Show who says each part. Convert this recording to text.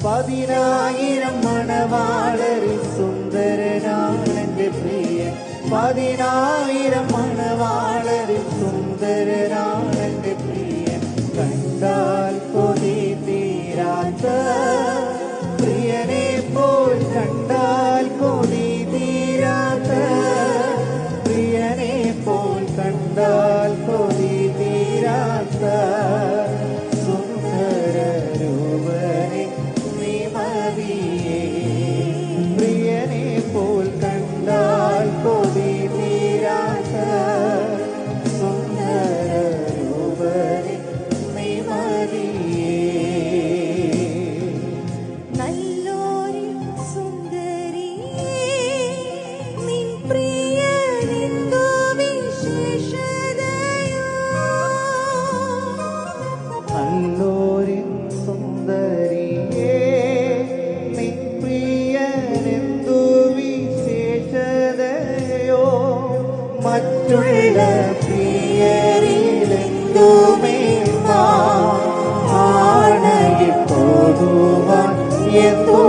Speaker 1: പതിനായിരം മണവാളരിൽ സുന്ദരനാണെന്റെ പ്രിയൻ. പതിനായിരം മണവാളരിൽ സുന്ദരനാണെന്റെ പ്രിയൻ. കണ്ടാൽ കൊതി തീരാത്ത പ്രിയനെ പോൽ, കണ്ടാൽ കൊതി തീരാത്ത പ്രിയനെ പോൽ, കണ്ടാൽ കൊതി തീരാത്ത സുന്ദര രൂപനെ നീ മതിയേ. പ്രിയനെ പോൽ, കണ്ടാൽ കൊതി തീരാത്ത സുന്ദര രൂപനെ നീ മതിയേ.
Speaker 2: നല്ലോരി സുന്ദരിയേ, നിൻ പ്രിയനെന്തു വിശേഷതയോ.
Speaker 1: നല്ലൊരു സുന്ദരിയേ, നിൻ പ്രിയനെന്തു വിശേഷതയോ. മറ്റുള്ള പ്രിയരിലെന്തു മേന്മ, ആണയിൽ പോകുവാൻ എന്തോ